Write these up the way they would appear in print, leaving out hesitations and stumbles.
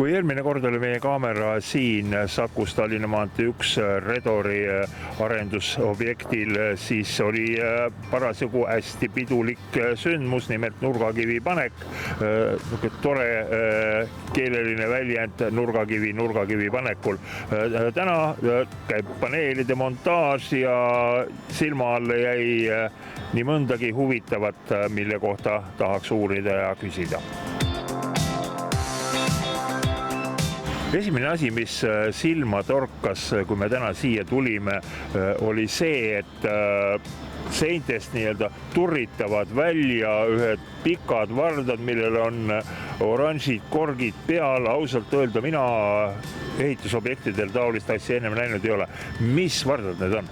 Kui eelmine kord oli meie kaamera siin Sakus Tallinna maantee 1 Redori arendusobjektil, siis oli parasjagu hästi pidulik sündmus, nimelt nurgakivi panek. Tore keeleline väljend nurgakivi panekul. Täna käib paneelide montaaž ja silma alla jäi nii mõndagi huvitavat, mille kohta tahaks uurida ja küsida. Esimene asi, mis silma torkas, kui me täna siia tulime, oli see, et seintest turritavad välja ühed pikad vardad, millel on oranžid korgid peal. Ausalt öelda, mina ehitusobjektidel taolist asja ennem näinud ei ole. Mis vardad need on?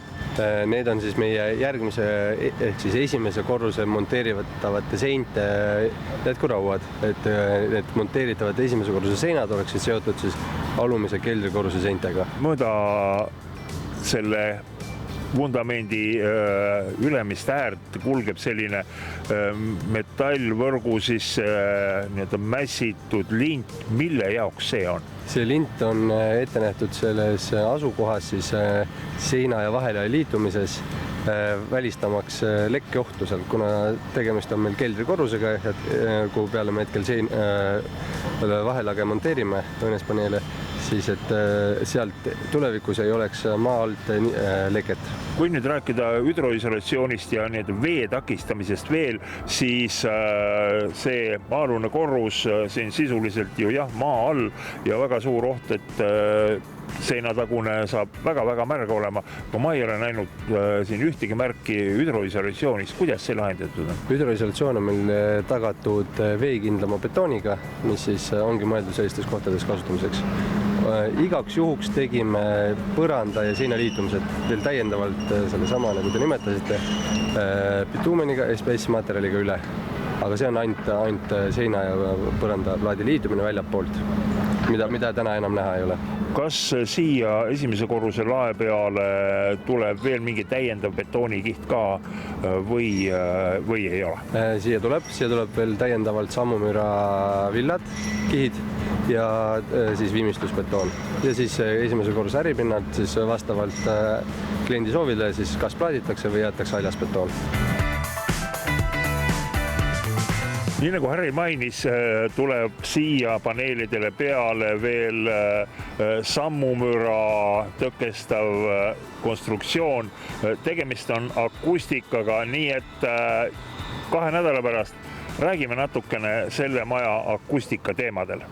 Need on siis meie järgmise ehk siis esimese korruse monteeritavate seinte jätkurauad, et monteeritavate esimese korruse seinad oleksid seotud siis alumise keldrikorruse seintega. Mõõda selle vundamendi ülemist äärt kulgeb selline metallvõrgu siis mässitud lint. Mille jaoks see on? See lint on ette nähtud selles asukohas siis seina ja vahele liitumises, välistamaks lekkeohtu seal, kuna tegemist on meil keldrikorrusega, kuhu peale me hetkel vahelage monteerime õõnespaneele, siis et sealt tulevikus ei oleks maa alt leket. Kui nüüd rääkida hüdroisolatsioonist ja vee takistamisest veel, siis see maa-alune korrus siin sisuliselt ju maa all ja väga suur oht, et seinatagune saab väga-väga märg olema. Ma ei ole näinud siin ühtegi märki hüdroisolatsioonist. Kuidas see lahendatud on? Hüdroisolatsioon on meil tagatud veekindlama betooniga, mis siis ongi mõeldud sellistes kohtades kasutamiseks. Igaks juhuks tegime põranda ja seina liitumised veel täiendavalt sellesama, nagu te nimetasite, bituumeniga, SPS materjaliga üle. Aga see on ainult seina ja põranda plaadi liitumine väljapoolt, mida täna enam näha ei ole. Kas siia esimese korruse lae peale tuleb veel mingi täiendav betoonikiht ka või ei ole? Siia tuleb veel täiendavalt sammumüra villad, kihid ja siis viimistlusbetoon. Ja siis esimese korruse äripinnad siis vastavalt kliendi soovile siis kas plaaditakse või jäetakse haljas betoon. Nii nagu Harri mainis, tuleb siia paneelidele peale veel sammumüra tõkestav konstruktsioon. Tegemist on akustikaga, nii et 2 nädala pärast räägime natukene selle maja akustika teemadel.